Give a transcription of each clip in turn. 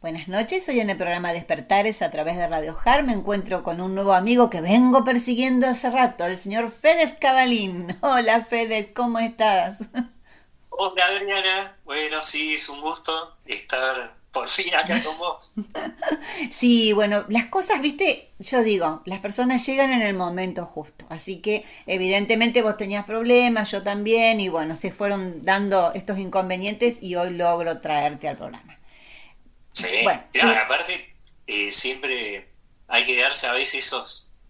Buenas noches, hoy en el programa Despertares a través de Radio Har me encuentro con un nuevo amigo que vengo persiguiendo hace rato, el señor Fede Cabalín. Hola Fede, ¿cómo estás? Hola Adriana, bueno, sí, es un gusto estar por fin acá con vos. Sí, bueno, las cosas, viste, yo digo, las personas llegan en el momento justo, así que evidentemente vos tenías problemas, yo también, y bueno, se fueron dando estos inconvenientes y hoy logro traerte al programa. Sí, Bueno, mirá, aparte siempre hay que darse a veces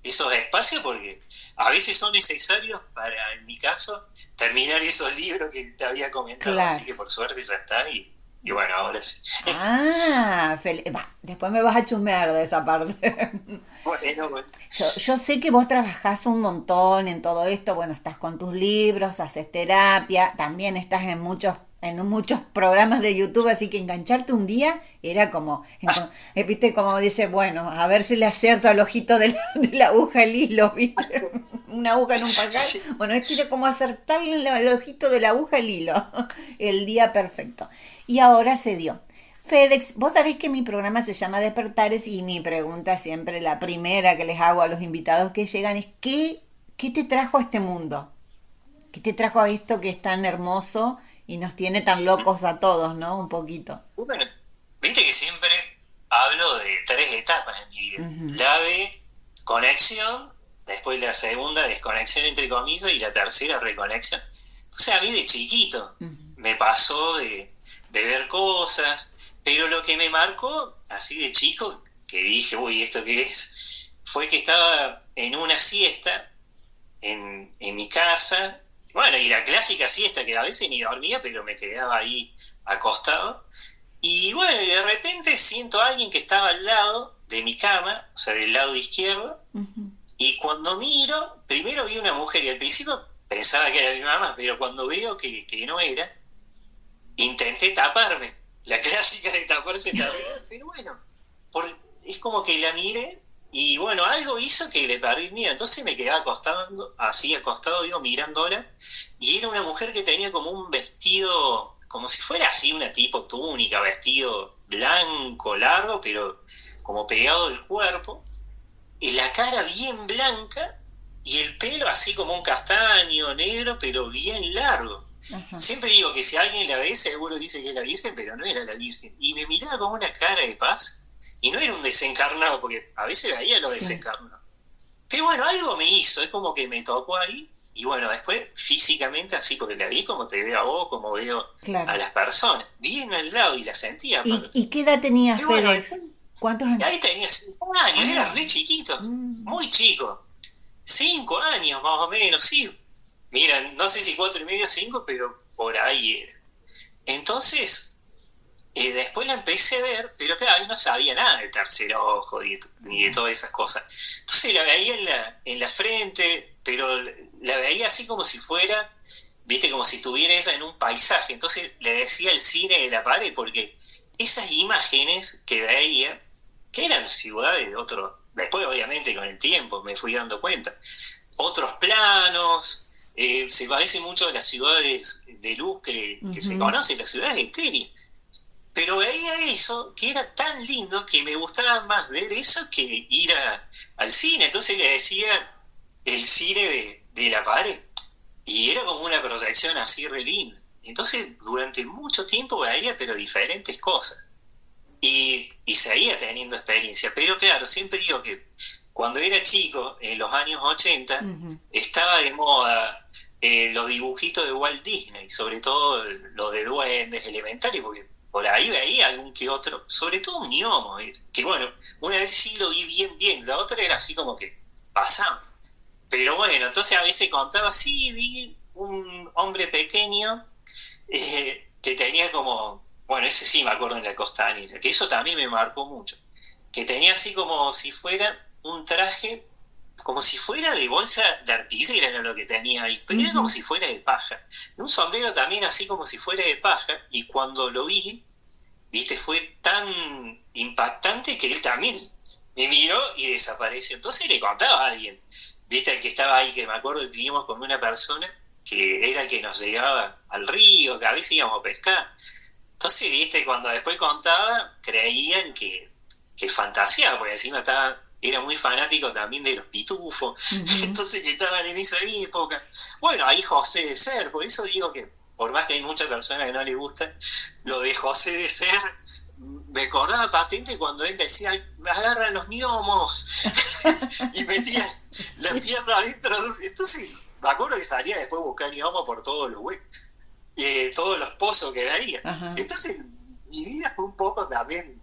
esos espacios porque a veces son necesarios para, en mi caso, terminar esos libros que te había comentado, claro. así que por suerte ya están y bueno, ahora sí. Después me vas a chusmear de esa parte. Bueno, bueno. Yo sé que vos trabajás un montón en todo esto, bueno, estás con tus libros, haces terapia, también estás en muchos programas de YouTube, así que engancharte un día era como, viste, como dice, bueno, a ver si le acierto al ojito de la aguja el hilo, viste, una aguja en un pajar, Sí. bueno, es que era como acertarle el ojito de la aguja el hilo, el día perfecto. Y ahora se dio. FedEx, vos sabés que mi programa se llama Despertares y mi pregunta siempre, la primera que les hago a los invitados que llegan es ¿qué te trajo a este mundo? ¿Qué te trajo a esto que es tan hermoso y nos tiene tan locos a todos, ¿no? Un poquito. Bueno, viste que siempre hablo de tres etapas en mi vida. Ujú. La de conexión, después la segunda desconexión entre comillas y la tercera reconexión. O sea, a mí de chiquito Ujú. me pasó de ver cosas, pero lo que me marcó así de chico, que dije, uy, ¿esto qué es? Fue que estaba en una siesta en mi casa. Bueno, y la clásica siesta que a veces ni dormía, pero me quedaba ahí acostado. Y bueno, y de repente siento a alguien que estaba al lado de mi cama, o sea, del lado izquierdo, Ujú. y cuando miro, primero vi una mujer y al principio pensaba que era mi mamá, pero cuando veo que no era, intenté taparme, la clásica de taparse terrible, pero bueno, por, es como que la miré y bueno, algo hizo que le perdí el miedo, entonces me quedé acostado, así acostado, digo, mirándola, y era una mujer que tenía como un vestido, como si fuera así una tipo túnica, vestido blanco, largo, pero como pegado al cuerpo, y la cara bien blanca y el pelo así como un castaño negro, pero bien largo. Ajá. Siempre digo que si alguien la ve, seguro dice que es la Virgen, pero no era la Virgen. Y me miraba con una cara de paz, y no era un desencarnado, porque a veces veía lo Sí, desencarnado. Pero bueno, algo me hizo, es como que me tocó ahí, y bueno, después físicamente así, porque la vi como te veo a vos, como veo a claro. las personas, bien al lado, y la sentía ¿Y, aparte. y qué edad tenías, Y bueno, FedEx? después, ¿Cuántos y años? ahí tenía 5 años, era re Ah, chiquito, mm, muy chico. 5 años más o menos, sí. Mira, no sé si 4 y medio, 5, pero por ahí era. Entonces, después la empecé a ver, pero claro, ahí no sabía nada del tercer ojo ni de todas esas cosas. Entonces la veía en la frente, pero la veía así como si fuera, viste, como si estuviera ella en un paisaje. Entonces le decía el cine de la pared, porque esas imágenes que veía, que eran ciudades de otro, después obviamente con el tiempo me fui dando cuenta, otros planos, se parece mucho a las ciudades de luz que se ujú. conocen, las ciudades etéreas. Pero veía eso, que era tan lindo que me gustaba más ver eso que ir al cine. Entonces le decía el cine de la pared. Y era como una proyección así re linda. Entonces durante mucho tiempo veía, pero diferentes cosas. Y seguía teniendo experiencia. Pero claro, siempre digo que cuando era chico, en los años 80 Ujú. estaba de moda los dibujitos de Walt Disney, sobre todo los de duendes, elementales, porque por ahí veía algún que otro, sobre todo un gnomo, que bueno, una vez sí lo vi bien, bien, la otra era así como que pasaba. Pero bueno, entonces a veces contaba, sí, vi un hombre pequeño que tenía como, bueno, ese sí me acuerdo en la costanera, que eso también me marcó mucho, que tenía así como si fuera un traje, como si fuera de bolsa de arpillera era lo que tenía ahí, pero era como Ujú. si fuera de paja. Un sombrero también así como si fuera de paja, y cuando lo vi, viste, fue tan impactante que él también me miró y desapareció. Entonces le contaba a alguien, viste, el que estaba ahí, que me acuerdo que vivimos con una persona que era el que nos llevaba al río, que a veces íbamos a pescar. Entonces, viste, cuando después contaba, creían que fantaseaba, porque encima era muy fanático también de los pitufos, Ujú. entonces que estaban en esa época. Bueno, ahí José de Ser, por eso digo que, por más que hay muchas personas que no les gusta, lo de José de Ser, me acordaba patente cuando él decía, me agarran los gnomos, y metía la Sí. pierna adentro. Entonces, me acuerdo que salía después a buscar gnomos por todos los huecos, todos los pozos que veía. Ajá. Entonces, mi vida fue un poco también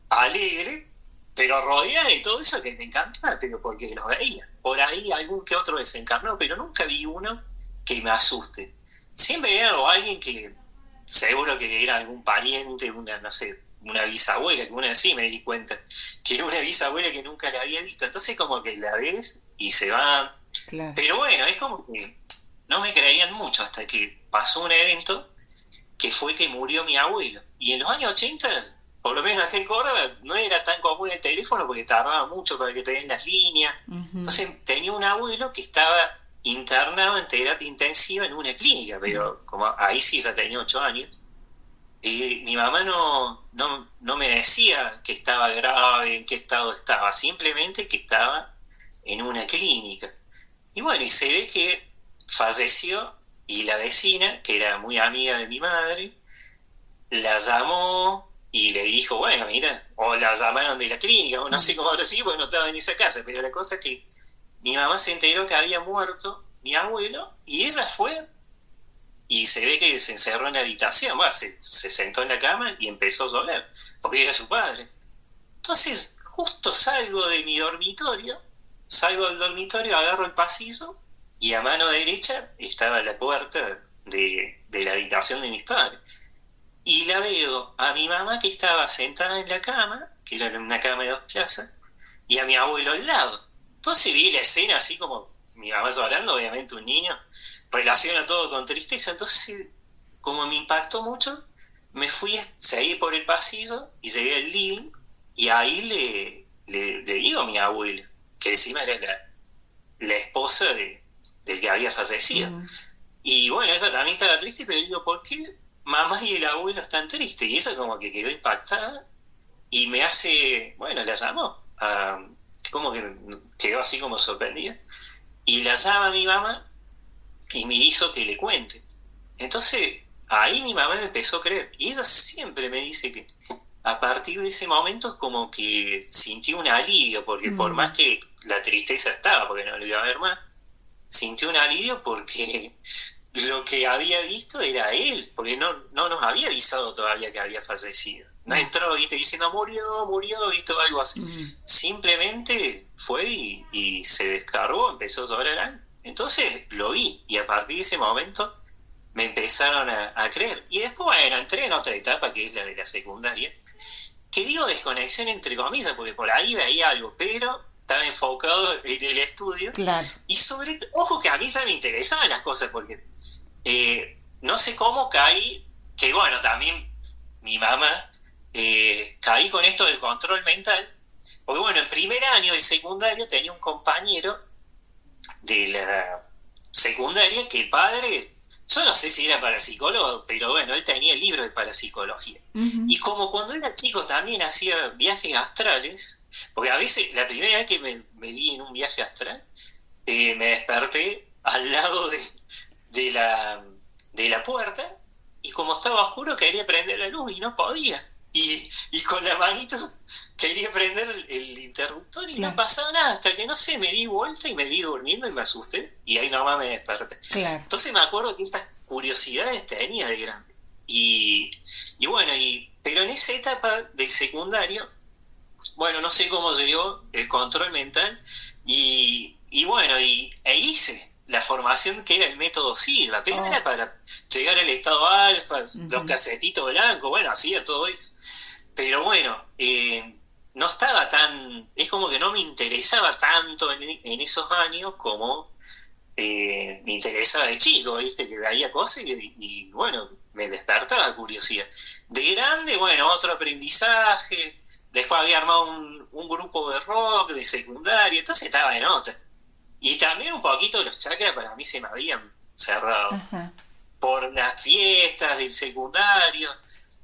alegre, pero rodeada de todo eso que me encanta, pero porque los veía. Por ahí algún que otro desencarnó, pero nunca vi uno que me asuste. Siempre era o alguien que, seguro que era algún pariente, una, no sé, una bisabuela, que una así me di cuenta, que era una bisabuela que nunca la había visto. Entonces como que la ves y se va. Claro. Pero bueno, es como que no me creían mucho hasta que pasó un evento que fue que murió mi abuelo. Y en los años 80, por lo menos acá en Córdoba, no era tan común el teléfono porque tardaba mucho para que te den las líneas. Ujú. Entonces tenía un abuelo que estaba internado en terapia intensiva en una clínica, pero como ahí sí ya tenía 8 años. Y mi mamá no me decía que estaba grave, en qué estado estaba, simplemente que estaba en una clínica. Y bueno, y se ve que falleció y la vecina, que era muy amiga de mi madre, la llamó y le dijo, bueno, mira, o la llamaron de la clínica, o no sé cómo ahora sí, porque no estaba en esa casa, pero la cosa es que mi mamá se enteró que había muerto mi abuelo y ella fue y se ve que se encerró en la habitación, bueno, se sentó en la cama y empezó a llorar, porque era su padre. Entonces, justo salgo del dormitorio, agarro el pasillo y a mano derecha estaba la puerta de la habitación de mis padres. Y la veo a mi mamá que estaba sentada en la cama, que era una cama de 2 plazas, y a mi abuelo al lado. Entonces vi la escena así como mi mamá llorando, obviamente un niño, relaciona todo con tristeza. Entonces, como me impactó mucho, seguí por el pasillo y llegué al living, y ahí le digo a mi abuela, que encima era la esposa del que había fallecido. Ujú. Y bueno, ella también estaba triste, pero digo, ¿por qué mamá y el abuelo están tristes? Y ella como que quedó impactada y me hace, bueno, la llamó, como que quedó así como sorprendida, y la llama a mi mamá y me hizo que le cuente. Entonces, ahí mi mamá me empezó a creer, y ella siempre me dice que a partir de ese momento es como que sintió un alivio, porque por más Mm. que la tristeza estaba, porque no lo iba a ver más, sintió un alivio porque lo que había visto era él, porque no nos había avisado todavía que había fallecido. No Ah. entró, viste, diciendo murió, visto algo así. Mm. Simplemente fue y se descargó, empezó a llorar. Entonces lo vi y a partir de ese momento me empezaron a creer. Y después, bueno, entré en otra etapa que es la de la secundaria, que digo desconexión entre comillas, porque por ahí veía algo, pero estaba enfocado en el estudio. Claro. Y ojo que a mí ya me interesaban las cosas, porque no sé cómo caí, que bueno, también mi mamá, caí con esto del control mental, porque bueno, en primer año de secundario tenía un compañero de la secundaria que el padre, yo no sé si era parapsicólogo, pero bueno, él tenía el libro de parapsicología. Ujú. Y como cuando era chico también hacía viajes astrales, porque a veces la primera vez que me vi en un viaje astral, me desperté al lado de la, de la puerta y como estaba oscuro quería prender la luz y no podía. Y con la manito quería prender el interruptor y no Claro. pasaba nada hasta que no sé, me di vuelta y me vi durmiendo y me asusté y ahí nomás me desperté. Claro. Entonces me acuerdo que esas curiosidades tenía de grande. Y bueno, pero en esa etapa del secundario, bueno, no sé cómo llegó el control mental y bueno, e hice la formación que era el método Silva, pero Oh. era para llegar al estado alfa, los Ujú. casetitos blancos, bueno, hacía todo eso. Pero bueno, no estaba tan, es como que no me interesaba tanto en esos años como me interesaba de chico, ¿viste? Que veía cosas y bueno, me despertaba curiosidad. De grande, bueno, otro aprendizaje. Después había armado un grupo de rock de secundaria, entonces estaba en otra. Y también un poquito los chakras para mí se me habían cerrado Ajá. por las fiestas del secundario.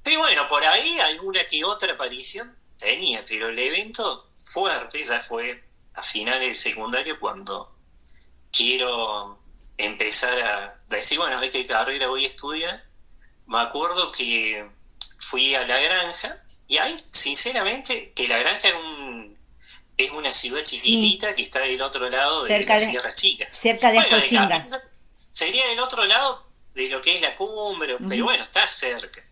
Pero bueno, por ahí alguna que otra aparición tenía, pero el evento fuerte ya fue a finales del secundario cuando quiero empezar a decir, bueno, a ver qué carrera voy a estudiar. Me acuerdo que fui a La Granja y ahí, sinceramente, que La Granja es una ciudad Sí, chiquitita que está del otro lado de cerca las de, Sierras Chicas. cerca de Bueno, de Acochinga. Capinza sería del otro lado de lo que es la cumbre, pero Ujú. bueno, está cerca.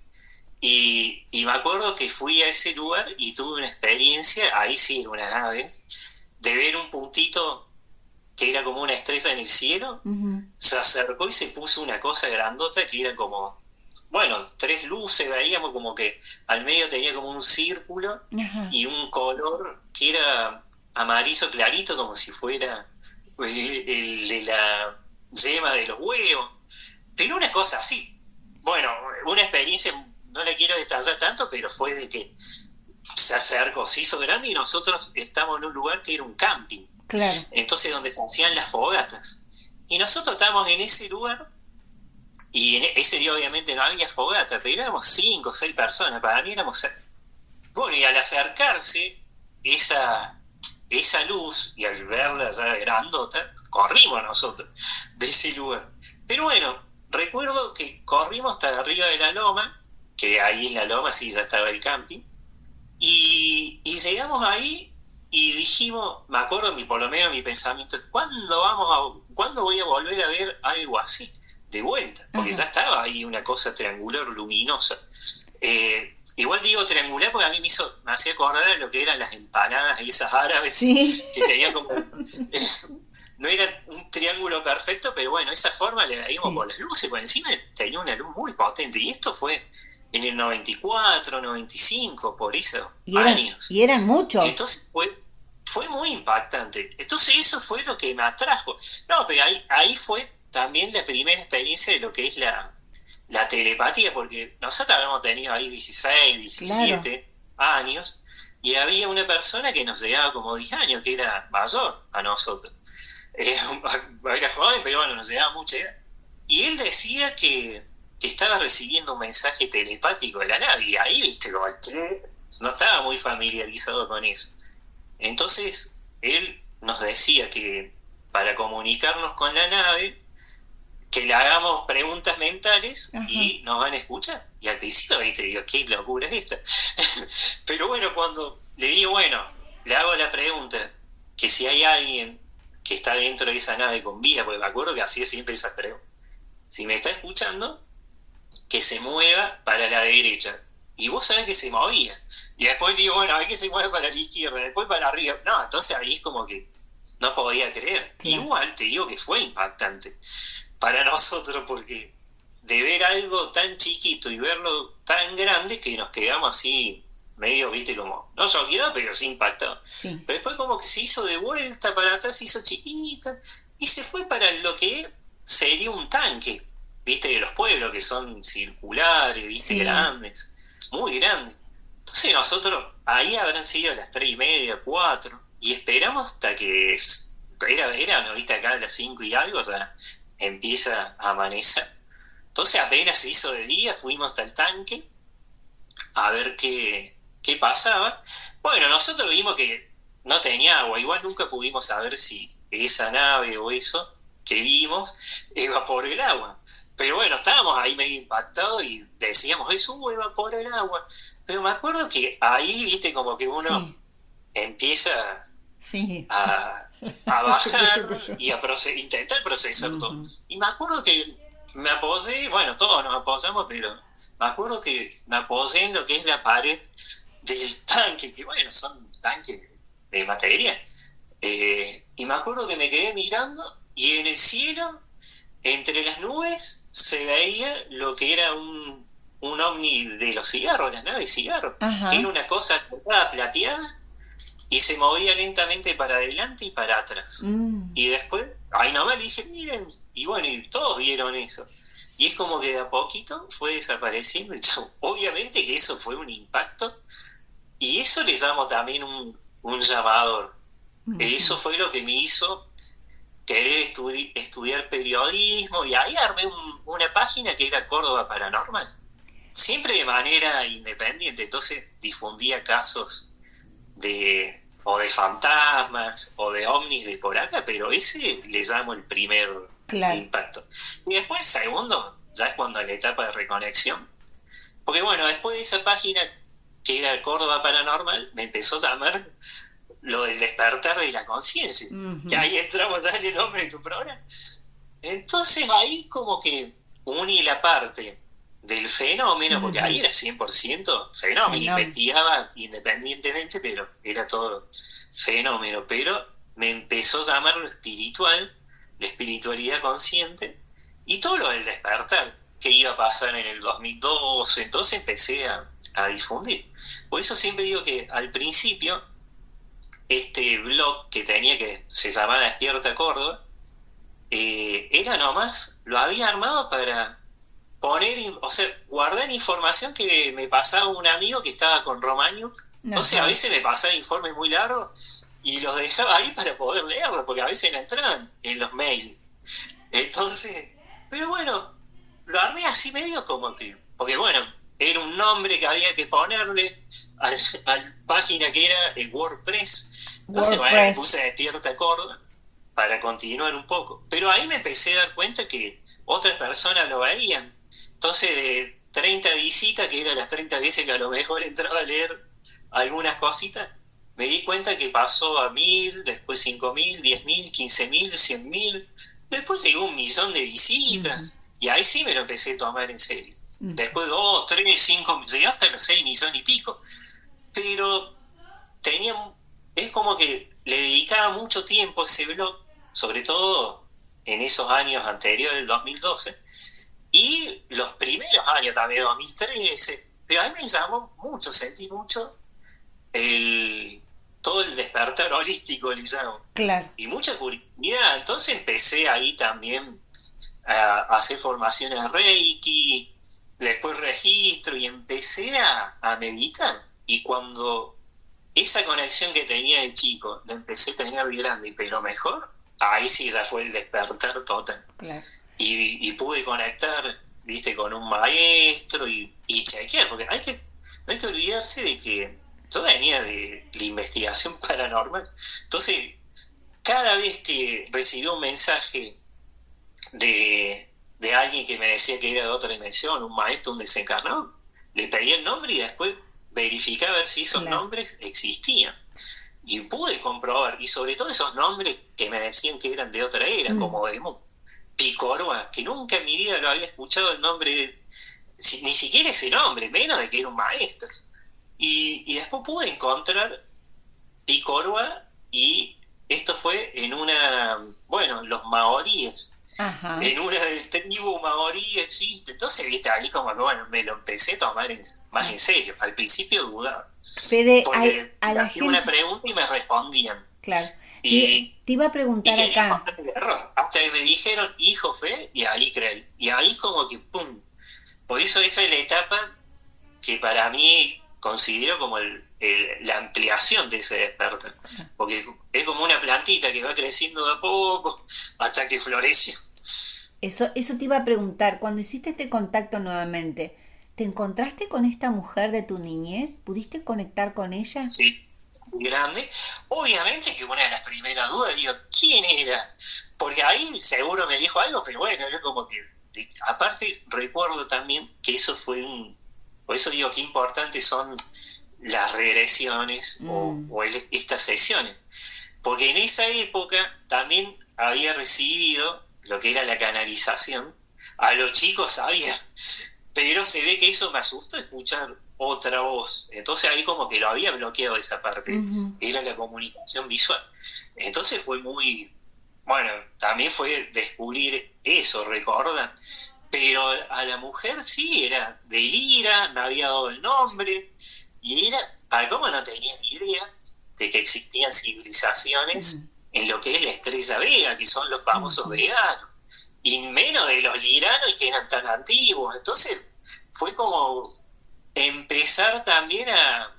Y me acuerdo que fui a ese lugar y tuve una experiencia, ahí sí, en una nave, de ver un puntito que era como una estrella en el cielo, Ujú. se acercó y se puso una cosa grandota que era como, bueno, tres luces, veíamos como que al medio tenía como un círculo Ajá. y un color que era amarillo clarito, como si fuera el de la yema de los huevos, pero una cosa así. Bueno, una experiencia, no la quiero detallar tanto, pero fue de que se acercó, se hizo grande y nosotros estamos en un lugar que era un camping, Claro. entonces donde se hacían las fogatas. Y nosotros estábamos en ese lugar y en ese día obviamente no había fogata, pero éramos 5 o 6 personas, para mí éramos... Bueno, y al acercarse esa luz y al verla ya grandota, corrimos nosotros de ese lugar. Pero bueno, recuerdo que corrimos hasta arriba de la loma, que ahí en la loma sí ya estaba el camping, y llegamos ahí y dijimos, me acuerdo, por lo menos mi pensamiento, ¿cuándo voy a volver a ver algo así? De vuelta, porque ya Ajá. estaba ahí una cosa triangular luminosa. Igual digo triangular porque a mí me hacía acordar de lo que eran las empanadas esas árabes Sí. que tenían como... eh, no era un triángulo perfecto, pero bueno, esa forma le veíamos Sí. por las luces, por encima tenía una luz muy potente. Y esto fue en el 94, 95, por esos años. Y eran muchos. Entonces fue muy impactante. Entonces eso fue lo que me atrajo. No, pero ahí fue también la primera experiencia de lo que es la telepatía, porque nosotros habíamos tenido ahí 16, Claro. 17 años, y había una persona que nos llegaba como 10 años, que era mayor a nosotros. Era joven, pero bueno, nos llegaba mucho. Y él decía que estaba recibiendo un mensaje telepático de la nave, y ahí, viste, como que no estaba muy familiarizado con eso. Entonces, él nos decía que para comunicarnos con la nave, que le hagamos preguntas mentales Ajá. y nos van a escuchar. Y al principio, viste, digo, qué locura es esta. Pero bueno, cuando le digo, bueno, le hago la pregunta, que si hay alguien que está dentro de esa nave con vida, porque me acuerdo que hacía siempre esa pregunta, si me está escuchando, que se mueva para la derecha. Y vos sabés que se movía. Y después digo, bueno, a ver que se mueve para la izquierda, después para arriba. No, entonces ahí es como que no podía creer. Claro. Igual te digo que fue impactante para nosotros porque de ver algo tan chiquito y verlo tan grande que nos quedamos así medio, viste, como, no choqueados, pero sí impactados. Sí. Pero después como que se hizo de vuelta para atrás, se hizo chiquita y se fue para lo que sería un tanque, viste, de los pueblos que son circulares, viste, Sí. grandes, muy grandes. Entonces nosotros ahí habrán sido las 3:30, 4, y esperamos hasta que era, ¿no? Viste, acá a las 5 y algo, o sea, empieza a amanecer. Entonces apenas se hizo de día, fuimos hasta el tanque a ver qué pasaba. Bueno, nosotros vimos que no tenía agua, igual nunca pudimos saber si esa nave o eso que vimos evaporó el agua. Pero bueno, estábamos ahí medio impactados y decíamos, eso evapora el agua. Pero me acuerdo que ahí, viste, como que uno Sí. empieza Sí. a, a bajar y a intentar procesar todo. Ujú. Y me acuerdo que me apoyé, bueno, todos nos apoyamos, pero me acuerdo que me apoyé en lo que es la pared del tanque, que bueno, son tanques de materia. Y me acuerdo que me quedé mirando y en el cielo, entre las nubes, se veía lo que era un ovni de los cigarros, las naves de cigarros, que era Ajá. una cosa toda plateada y se movía lentamente para adelante y para atrás. Mm. Y después, ahí nomás le dije, miren, y bueno, y todos vieron eso. Y es como que de a poquito fue desapareciendo el chavo. Obviamente que eso fue un impacto, y eso le llamo también un llamador. Ujú. Eso fue lo que me hizo querer estudiar periodismo, y ahí armé una página que era Córdoba Paranormal. siempre de manera independiente, entonces difundía casos o de fantasmas o de ovnis de por acá, pero ese le llamo el primer Claro. impacto. Y después el segundo, ya es cuando la etapa de reconexión. Porque bueno, después de esa página que era Córdoba Paranormal, me empezó a llamar lo del despertar de la conciencia. Ujú. Que ahí entramos ya en el nombre de tu programa. Entonces ahí como que uní la parte del fenómeno, porque ahí Ujú. era 100% fenómeno, Fenómeno. investigaba independientemente, pero era todo fenómeno, pero me empezó a llamar lo espiritual, la espiritualidad consciente, y todo lo del despertar, que iba a pasar en el 2012, entonces empecé a difundir. Por eso siempre digo que al principio, este blog que tenía, que se llamaba Despierta Córdoba, era nomás, lo había armado para poner, o sea, guardar información que me pasaba un amigo que estaba con Romagnuk. Entonces a Ajá. veces me pasaba informes muy largos y los dejaba ahí para poder leerlos, porque a veces no entraban en los mails. Entonces, pero bueno, lo armé así medio como que, porque bueno, era un nombre que había que ponerle a la página que era el WordPress. Entonces, bueno, le WordPress. puse Despierta Córdoba para continuar un poco. Pero ahí me empecé a dar cuenta que otras personas lo veían. Entonces, de 30 visitas, que eran las 30 veces que a lo mejor entraba a leer algunas cositas, me di cuenta que pasó a 1000, después 5000, 10.000, 15.000, 100.000, después llegó 1.000.000 de Ujú. visitas, y ahí sí me lo empecé a tomar en serio. Ujú. Después 2, 3, 5, llegué hasta los 6.000.000 y pico, pero tenía, es como que le dedicaba mucho tiempo a ese blog, sobre todo en esos años anteriores, del 2012, y los primeros años también, 2013, pero a mí me llamó mucho, sentí mucho el, todo el despertar holístico, le llamo, Claro. y mucha curiosidad. Entonces empecé ahí también a hacer formaciones de Reiki, después registro, y empecé a meditar. Y cuando esa conexión que tenía de chico la empecé a tener de grande, pero mejor, ahí sí ya fue el despertar total. Claro. Y pude conectar, viste, con un maestro y chequear, porque no hay que olvidarse de que yo venía de la investigación paranormal. Entonces, cada vez que recibí un mensaje de alguien que me decía que era de otra dimensión, un maestro, un desencarnado, le pedía el nombre y después verificaba a ver si esos Claro. nombres existían. Y pude comprobar, y sobre todo esos nombres que me decían que eran de otra era, Mm. como de Picoroa, que nunca en mi vida lo había escuchado el nombre, ni siquiera ese nombre, menos de que era un maestro. Y después pude encontrar Picoroa, y esto fue en una, bueno, los maoríes, Ajá. en una del tribu maorí existe. Entonces, viste, ahí como que, bueno, me lo empecé a tomar más en serio. Al principio dudaba, Fede, porque a le la hacía una gente, pregunta y me respondían. claro. Y, Te iba a y preguntar quería acá. encontrar el error. Hasta que me dijeron, hijo, fe, y ahí creí. Y ahí como que, ¡pum! Por eso esa es la etapa que para mí considero como la ampliación de ese despertar. Porque es como una plantita que va creciendo de a poco hasta que florece. Eso te iba a preguntar. Cuando hiciste este contacto nuevamente, ¿te encontraste con esta mujer de tu niñez? ¿Pudiste conectar con ella? Sí, muy grande. Obviamente que una de las primeras dudas, digo, ¿quién era? Porque ahí seguro me dijo algo, pero bueno, era como que, aparte recuerdo también que eso fue por eso digo que importantes son las regresiones Mm. estas sesiones. Porque en esa época también había recibido lo que era la canalización. A los chicos sabía, pero se ve que eso me asustó escuchar otra voz. Entonces ahí como que lo había bloqueado esa parte, Ujú. era la comunicación visual. Entonces fue muy, bueno, también fue descubrir eso, recordar. Pero a la mujer sí, era de Lira, me había dado el nombre, y era, para cómo no tenía ni idea de que existían Mm. civilizaciones en lo que es la Estrella Vega, que son los famosos Ujú. veganos, y menos de los liranos y que eran tan antiguos. Entonces fue como empezar también a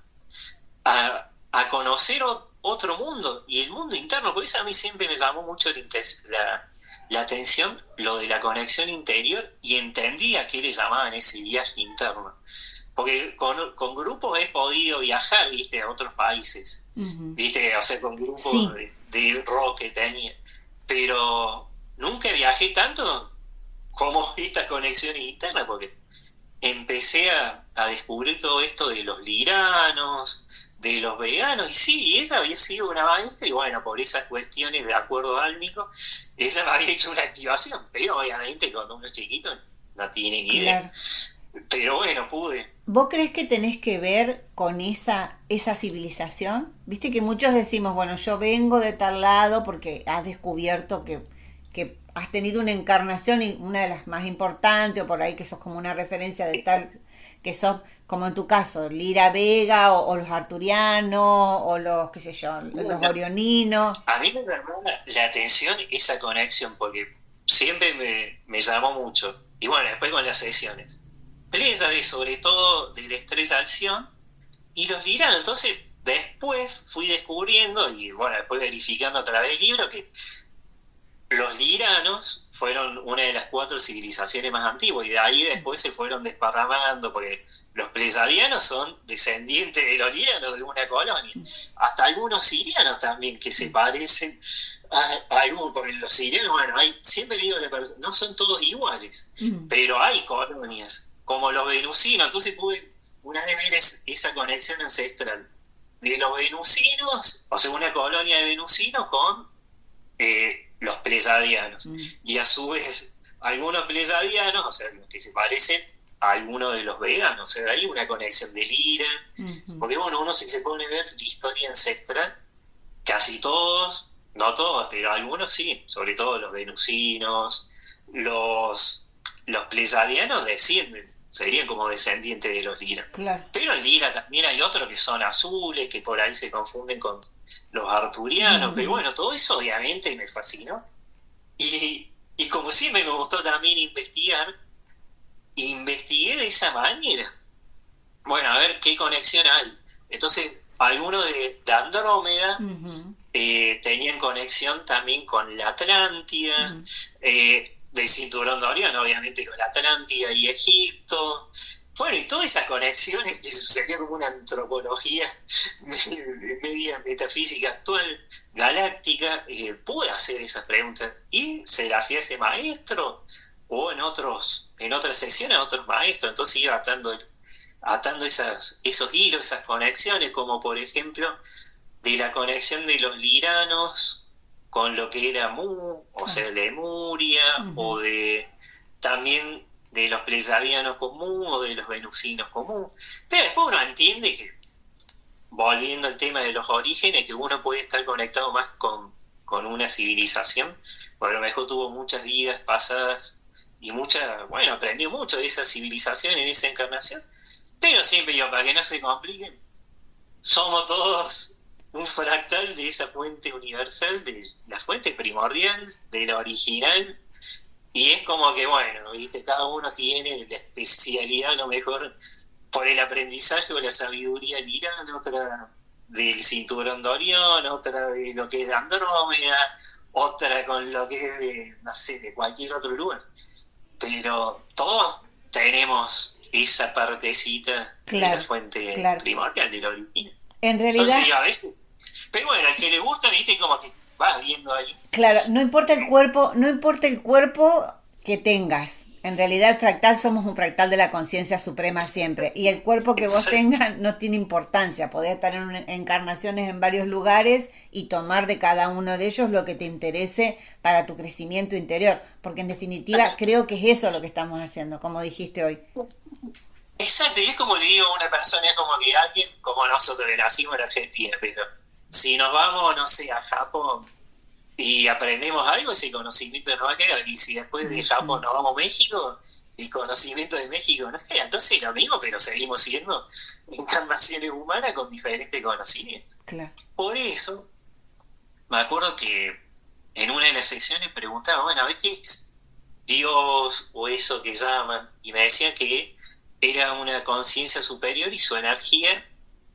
conocer otro mundo, y el mundo interno. Por eso a mí siempre me llamó mucho la atención lo de la conexión interior y entendí a qué le llamaban ese viaje interno. Porque con grupos he podido viajar, viste, a otros países, Ujú. viste, o sea, con grupos Sí, de rock que tenía. Pero nunca viajé tanto como esta conexión interna, porque empecé a descubrir todo esto de los liranos, de los veganos, y sí, ella había sido una maestra, y bueno, por esas cuestiones de acuerdo álmico, ella me había hecho una activación, pero obviamente cuando uno es chiquito no tiene ni idea. claro. Pero bueno, pude. ¿Vos crees que tenés que ver con esa civilización? Viste que muchos decimos, bueno, yo vengo de tal lado porque has descubierto que has tenido una encarnación y una de las más importantes, o por ahí que sos como una referencia de tal, que sos, como en tu caso, Lira Vega o los arturianos o los, qué sé yo, los Bueno, orioninos. a mí me llamó la atención esa conexión, porque siempre me llamó mucho. Y bueno, después con las sesiones. Pléyades, sobre todo de la estrella Alción, y los liranos. Entonces, después fui descubriendo, y bueno, después verificando a través del libro, que los liranos fueron una de las 4 civilizaciones más antiguas, y de ahí después se fueron desparramando, porque los pleyadianos son descendientes de los liranos de una colonia. Hasta algunos sirianos también que se parecen a algunos, porque los sirianos, bueno, siempre digo, no son todos iguales, Mm. pero hay colonias, como los venusinos. Entonces pude una vez ver esa conexión ancestral de los venusinos, o sea, una colonia de venusinos con los pleyadianos. Mm. Y a su vez, algunos pleyadianos, o sea, los que se parecen a algunos de los veganos. O sea, hay una conexión del Ira. Ujú. Porque bueno, uno si se pone a ver la historia ancestral, casi todos, no todos, pero algunos sí, sobre todo los venusinos, los pleyadianos descienden, serían como descendientes de los Lira. Claro. Pero en Lira también hay otros que son azules, que por ahí se confunden con los arturianos, pero Ujú. bueno, todo eso obviamente me fascinó. Y como siempre me gustó también investigar, investigué de esa manera. Bueno, a ver qué conexión hay. Entonces, algunos de Andrómeda Ujú. tenían conexión también con la Atlántida, Ujú. del cinturón de Orión, obviamente con la Atlántida y Egipto. Bueno, y todas esas conexiones, que sería como una antropología media metafísica actual, galáctica, pude hacer esas preguntas. Y se las hacía ese maestro, o en otras sesiones a otros maestros. Entonces iba atando esos hilos, esas conexiones, como por ejemplo de la conexión de los liranos con lo que era Mu, o Ah. sea, Lemuria, Ujú. o de también de los pleyadianos con Mu, o de los venusinos con Mu. Pero después uno entiende que, volviendo al tema de los orígenes, que uno puede estar conectado más con una civilización, porque a lo mejor tuvo muchas vidas pasadas y bueno, aprendió mucho de esa civilización en esa encarnación, pero siempre yo, para que no se compliquen, somos todos un fractal de esa fuente universal, de la fuente primordial, de la original, y es como que, bueno, viste, cada uno tiene la especialidad, a lo mejor por el aprendizaje o la sabiduría lirana, otra del cinturón de Orión, otra de lo que es de Andrómeda, otra con lo que es de, no sé, de cualquier otro lugar. Pero todos tenemos esa partecita de la Claro, fuente claro. primordial, de la original. En realidad, Entonces, a veces, pero bueno, al que le gusta, viste, como que va viendo ahí. claro, no importa el cuerpo, no importa el cuerpo que tengas. En realidad el fractal somos un fractal de la conciencia suprema siempre. Y el cuerpo que vos Exacto. tengas no tiene importancia. Podés estar en encarnaciones en varios lugares y tomar de cada uno de ellos lo que te interese para tu crecimiento interior. Porque en definitiva creo que es eso lo que estamos haciendo, como dijiste hoy. Exacto, y es como le digo a una persona, es como que alguien, como nosotros que nacimos en Argentina, pero si nos vamos, no sé, a Japón y aprendemos algo, ese conocimiento nos va a quedar. Y si después de Japón Ujú. nos vamos a México, el conocimiento de México nos queda. Entonces lo mismo, pero seguimos siendo encarnaciones humanas con diferentes conocimientos. Claro. Por eso, me acuerdo que en una de las secciones preguntaba, bueno, a ver qué es Dios o eso que llaman, y me decían que era una conciencia superior y su energía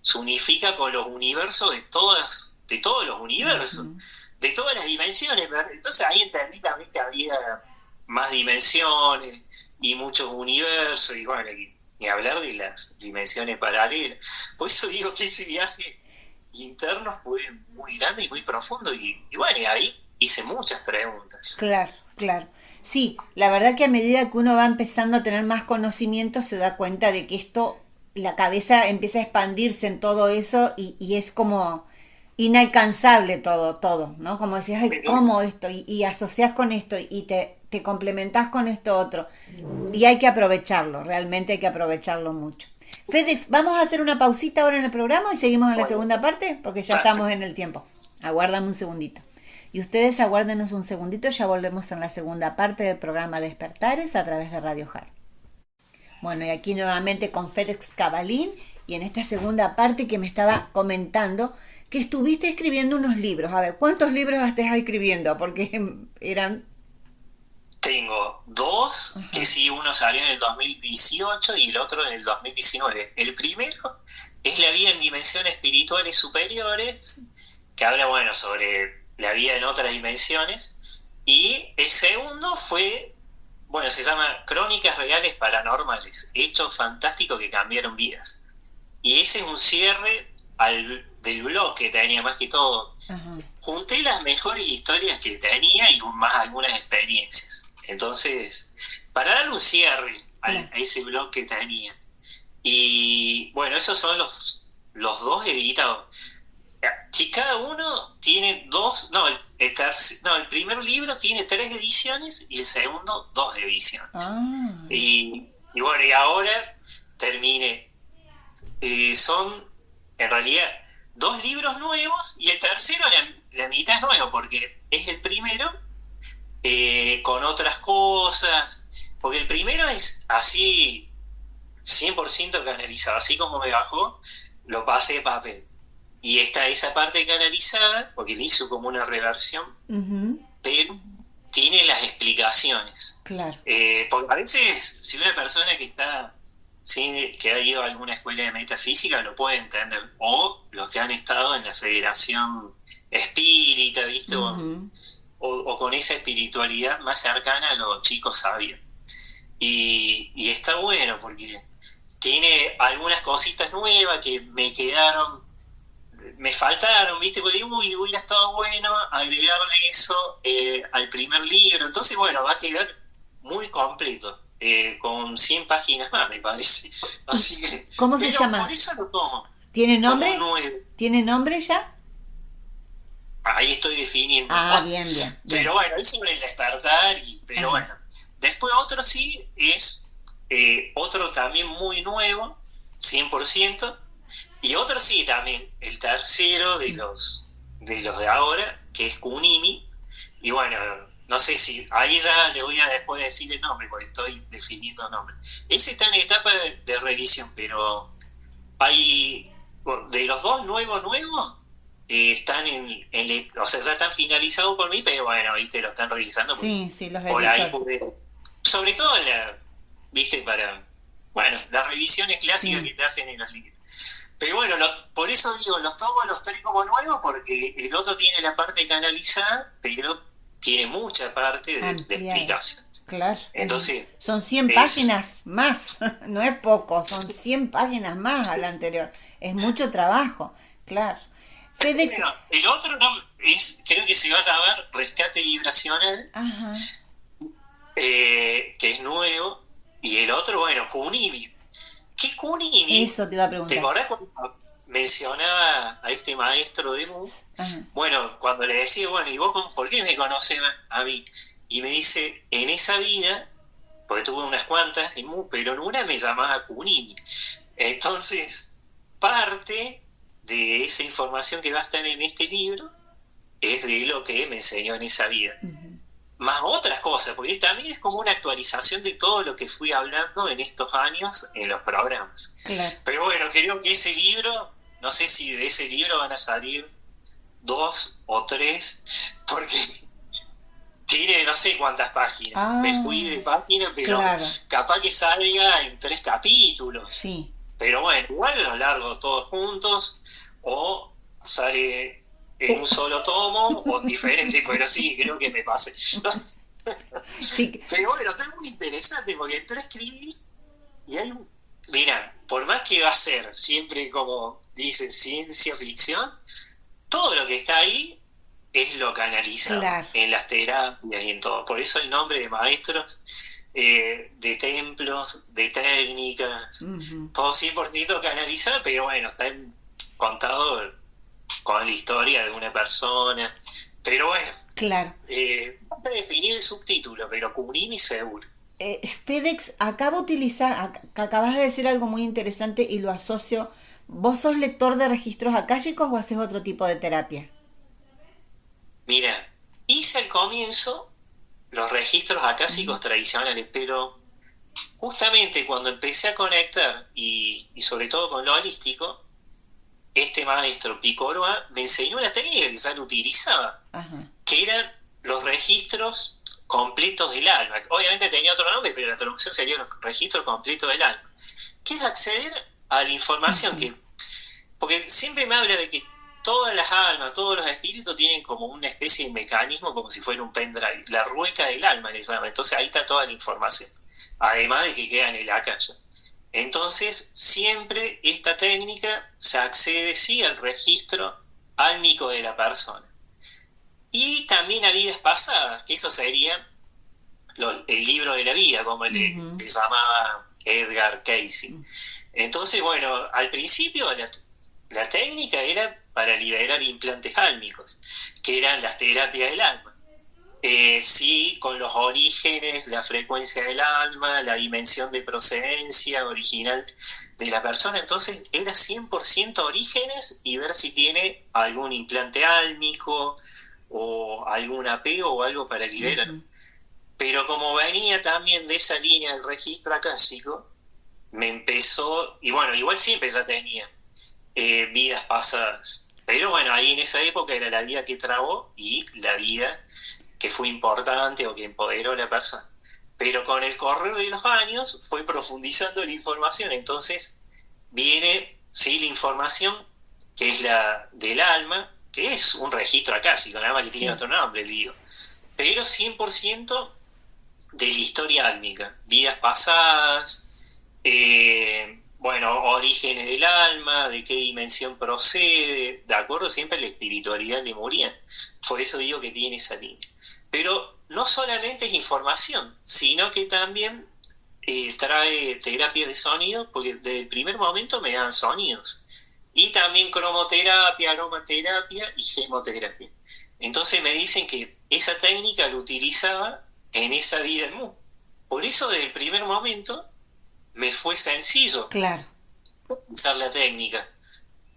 se unifica con los universos de todas de todos los universos, de todas las dimensiones. Entonces ahí entendí también que había más dimensiones y muchos universos, y bueno, y hablar de las dimensiones paralelas. Por eso digo que ese viaje interno fue muy grande y muy profundo, y bueno, y ahí hice muchas preguntas. Claro, claro. Sí, la verdad que a medida que uno va empezando a tener más conocimiento se da cuenta de que esto, la cabeza empieza a expandirse en todo eso y es como inalcanzable todo, todo, ¿no? Como decías, ay, Pero ¿cómo esto? Y asocias con esto y te complementás con esto otro. Y hay que aprovecharlo, realmente hay que aprovecharlo mucho. Fedex, vamos a hacer una pausita ahora en el programa y seguimos en la bueno, segunda parte porque ya exacto. estamos en el tiempo. Aguárdame un segundito. Y ustedes aguárdenos un segundito, ya volvemos en la segunda parte del programa Despertares a través de Radio Hard. Bueno, y aquí nuevamente con Fedex Cabalín y en esta segunda parte que me estaba comentando que estuviste escribiendo unos libros. A ver, ¿cuántos libros estás escribiendo? Porque eran... Tengo dos, que Ajá. sí, uno salió en el 2018 y el otro en el 2019. El primero es La vida en dimensiones espirituales superiores, que habla, bueno, sobre la vida en otras dimensiones. Y el segundo fue, bueno, se llama Crónicas Reales Paranormales, hechos fantásticos que cambiaron vidas. Y ese es un cierre del blog que tenía, más que todo. Ajá. Junté las mejores historias que tenía y más algunas experiencias. Entonces, para dar un cierre Claro. a ese blog que tenía. Y bueno, esos son los dos editados. Si cada uno tiene dos, no, el primer libro tiene 3 ediciones y el segundo 2 ediciones. Ah, Y bueno, y ahora terminé. Son en realidad 2 libros nuevos y el tercero, la mitad es nuevo, porque es el primero con otras cosas, porque el primero es así 100% canalizado, así como me bajó, lo pasé de papel. Y está esa parte canalizada, porque le hizo como una reversión, ujú, pero tiene las explicaciones. claro. Porque a veces, si una persona que está, sí, que ha ido a alguna escuela de metafísica lo puede entender, o los que han estado en la Federación Espírita, ¿viste? Ujú. O con esa espiritualidad más cercana a los chicos sabios. Y está bueno porque tiene algunas cositas nuevas que me faltaron, ¿viste? Porque digo, uy, hubiera estado bueno agregarle eso al primer libro. Entonces, bueno, va a quedar muy completo, con 100 páginas más, me parece. ¿Y Así que, cómo se pero por llama? eso lo tomo ¿Tiene como un nombre? 9. ¿Tiene nombre ya? Ahí estoy definiendo. Ah, bien, bien, Pero bien. bueno, es sobre el despertar, pero Ajá. bueno. Después otro sí es otro también muy nuevo, 100%. Y otro sí también, el tercero de los de ahora, que es Kunimi. Y bueno, no sé si, ahí ya le voy a después decir el nombre, porque estoy definiendo el nombre. Ese está en etapa de revisión, pero hay, bueno, de los dos nuevos, están o sea, ya están finalizados por mí, pero bueno, viste, lo están revisando Sí, sí, los por ahí, editores. sobre todo viste, bueno, las revisiones clásicas que Sí, te hacen en los libros. Pero bueno, por eso digo, los tomo, los traigo como nuevos, porque el otro tiene la parte canalizada, pero tiene mucha parte de ampliada. explicación. Claro. Entonces, Son 100 es... páginas más. No es poco, son 100 páginas más a la anterior. Es mucho trabajo. Claro. FedEx. Bueno, el otro creo que se va a llamar Rescate Vibracional, Ajá. que es nuevo, y el otro, bueno, Kunimi. ¿Qué Kunimi? Eso te iba a ¿Te preguntar. acordás cuando mencionaba a este maestro de Mu? Ajá. Bueno, cuando le decía, bueno, ¿y vos por qué me conoces a mí? Y me dice, en esa vida, porque tuve unas cuantas en Mu, pero en una me llamaba Kunimi. Entonces, parte de esa información que va a estar en este libro es de lo que me enseñó en esa vida. Ujú. Más otras cosas, porque también es como una actualización de todo lo que fui hablando en estos años en los programas. Claro. Pero bueno, creo que ese libro, no sé si de ese libro van a salir 2 o 3, porque tiene no sé cuántas páginas. Me fui de Ah, página, pero claro. capaz que salga en 3 capítulos. Sí. Pero bueno, igual los largo todos juntos, o sale en un solo tomo o en diferente, pero sí, creo que me pasé. Sí, Pero bueno, está muy interesante porque entré a escribir y hay un... Mira, por más que va a ser siempre como dicen ciencia ficción, todo lo que está ahí es lo canalizado claro. en las terapias y en todo. Por eso el nombre de maestros, de templos, de técnicas, Ujú. todo 100% canalizado, pero bueno, está contado con la historia de una persona. Pero bueno, Claro. falta definir el subtítulo, pero Kunimi seguro. FedEx, acabo de utilizar, acabas de decir algo muy interesante y lo asocio. ¿Vos sos lector de registros akáshicos o haces otro tipo de terapia? Mira, hice al comienzo los registros Ujú. acásicos tradicionales, pero justamente cuando empecé a conectar y sobre todo con lo holístico, este maestro Picoroa me enseñó una técnica que ya lo utilizaba, Ajá. que eran los registros completos del alma. Obviamente tenía otro nombre, pero la traducción sería los registros completos del alma, que es acceder a la información Ujú. que... Porque siempre me habla de que todas las almas, todos los espíritus tienen como una especie de mecanismo, como si fuera un pendrive, la rueca del alma les llama. Entonces ahí está toda la información, además de que queda en el akasha. Entonces, siempre esta técnica se accede sí al registro álmico de la persona. Y también a vidas pasadas, que eso sería el libro de la vida, como Ujú. le llamaba Edgar Cayce. Entonces, bueno, al principio la técnica era para liberar implantes álmicos, que eran las terapias del alma. Sí, con los orígenes, la frecuencia del alma, la dimensión de procedencia original de la persona. Entonces era 100% orígenes y ver si tiene algún implante álmico o algún apego o algo para liberar. Ujú. Pero como venía también de esa línea del registro acásico, me empezó, y bueno, igual siempre ya tenía vidas pasadas. Pero bueno, ahí en esa época era la vida que trabó y la vida que fue importante o que empoderó a la persona. Pero con el correr de los años fue profundizando la información, entonces viene, sí, la información que es la del alma, que es un registro acásico, nada más que tiene Sí, otro nombre, digo, pero 100% de la historia álmica, vidas pasadas, bueno, orígenes del alma, de qué dimensión procede, de acuerdo siempre a la espiritualidad lemuriana. Por eso digo que tiene esa línea. Pero no solamente es información, sino que también trae terapias de sonido, porque desde el primer momento me dan sonidos. Y también cromoterapia, aromaterapia y gemoterapia. Entonces me dicen que esa técnica la utilizaba en esa vida en Mu. Por eso desde el primer momento me fue sencillo claro. usar la técnica.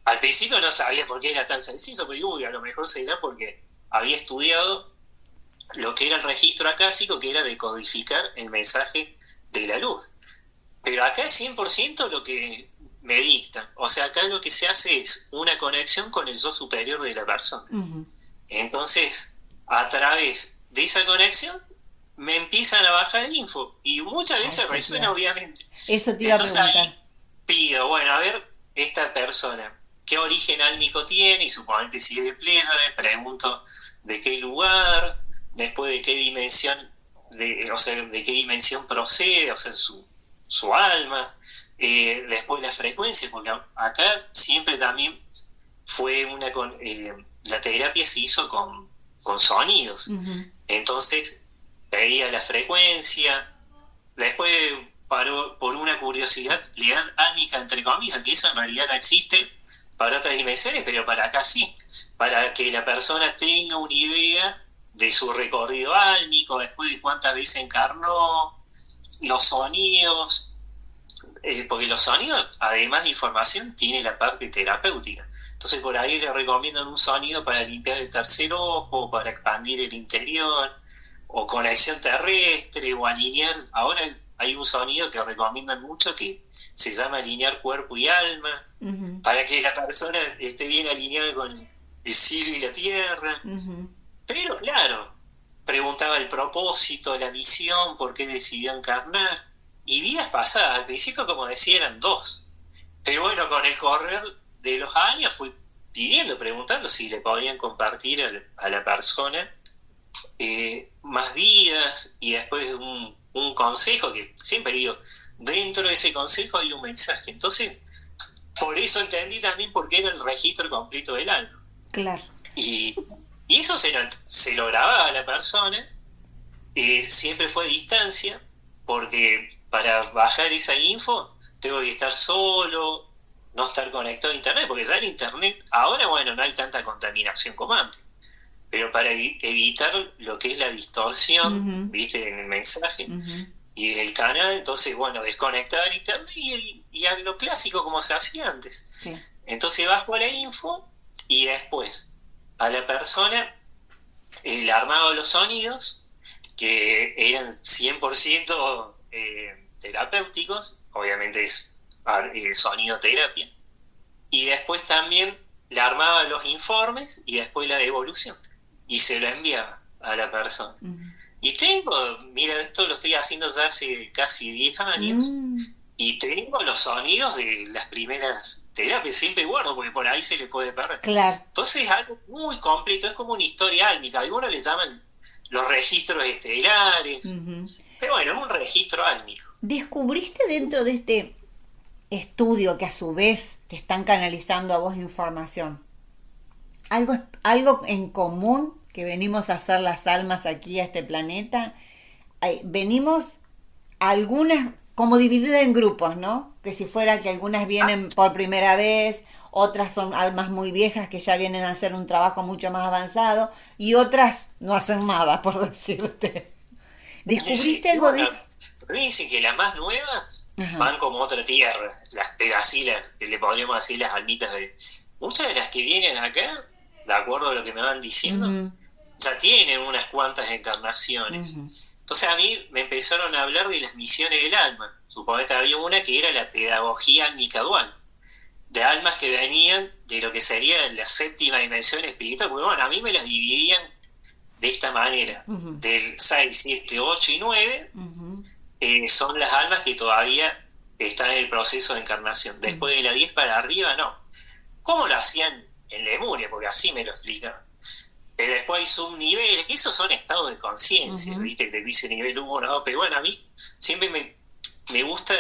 Al principio no sabía por qué era tan sencillo, pero uy, a lo mejor será porque había estudiado lo que era el registro acásico, que era decodificar el mensaje de la luz. Pero acá es 100% lo que me dictan. O sea, acá lo que se hace es una conexión con el yo superior de la persona. Ujú. Entonces, a través de esa conexión, me empiezan a bajar el info. Y muchas Ay, veces sí, resuena, claro. obviamente. Eso te iba a Entonces preguntar. ahí pido, bueno, a ver, esta persona, ¿qué origen álmico tiene? Y suponete si es de Pléyade, pregunto de qué lugar, después de qué dimensión, o sea, de qué dimensión procede, o sea, su alma, después la frecuencia, porque acá siempre también fue la terapia se hizo con sonidos. Ujú. Entonces, veía la frecuencia, después por una curiosidad le dan álmica entre comillas, que eso en realidad no existe para otras dimensiones, pero para acá sí, para que la persona tenga una idea de su recorrido álmico, después de cuántas veces encarnó, los sonidos, porque los sonidos, además de información, tiene la parte terapéutica. Entonces por ahí le recomiendan un sonido para limpiar el tercer ojo, para expandir el interior, o conexión terrestre, o alinear. Ahora hay un sonido que recomiendan mucho que se llama alinear cuerpo y alma, Ujú. para que la persona esté bien alineada con el cielo y la tierra. Ujú. Pero claro, preguntaba el propósito, la misión, por qué decidió encarnar. Y vidas pasadas, al principio como decía eran dos. Pero bueno, con el correr de los años fui pidiendo, preguntando si le podían compartir a la persona más vidas, y después un consejo, que siempre digo, dentro de ese consejo hay un mensaje. Entonces, por eso entendí también por qué era el registro completo del alma. Claro. Y eso se lo grababa a la persona, siempre fue a distancia, porque para bajar esa info tengo que estar solo, no estar conectado a internet, porque ya el internet, ahora bueno, no hay tanta contaminación como antes, pero para evitar lo que es la distorsión, viste, en el mensaje y en el canal, entonces bueno, desconectar internet y a lo clásico como se hacía antes. Sí. Entonces bajo la info y después a la persona le armaba los sonidos que eran 100% terapéuticos, obviamente es sonido terapia, y después también le armaba los informes y después la devolución y se lo enviaba a la persona. Y tengo, mira, esto lo estoy haciendo ya hace casi 10 años y tengo los sonidos de las primeras terapias, siempre guardo porque por ahí se le puede perder. Claro. Entonces es algo muy completo, es como una historia álmica, algunos le llaman los registros estelares, pero bueno, es un registro álmico. ¿Descubriste dentro de este estudio que a su vez te están canalizando a vos información algo en común que venimos a hacer las almas aquí a este planeta? Venimos algunas como divididas en grupos, ¿no? Que si fuera que algunas vienen por primera vez, otras son almas muy viejas que ya vienen a hacer un trabajo mucho más avanzado y otras no hacen nada, por decirte. ¿Descubriste algo de eso? Dicen que las más nuevas van como otra tierra, las que le podríamos decir las almitas. Muchas de las que vienen acá, de acuerdo a lo que me van diciendo, ya tienen unas cuantas encarnaciones. Entonces a mí me empezaron a hablar de las misiones del alma. Suponete había una que era la pedagogía álmica dual, de almas que venían de lo que sería la séptima dimensión espiritual, porque bueno, a mí me las dividían de esta manera, del 6, 7, 8 y 9, son las almas que todavía están en el proceso de encarnación. Después de la 10 para arriba, no. ¿Cómo lo hacían en Lemuria? Porque así me lo explicaban. Después hay subniveles, que esos son estados de conciencia, ¿viste? Que dice nivel 1, ¿no? Pero bueno, a mí siempre me gusta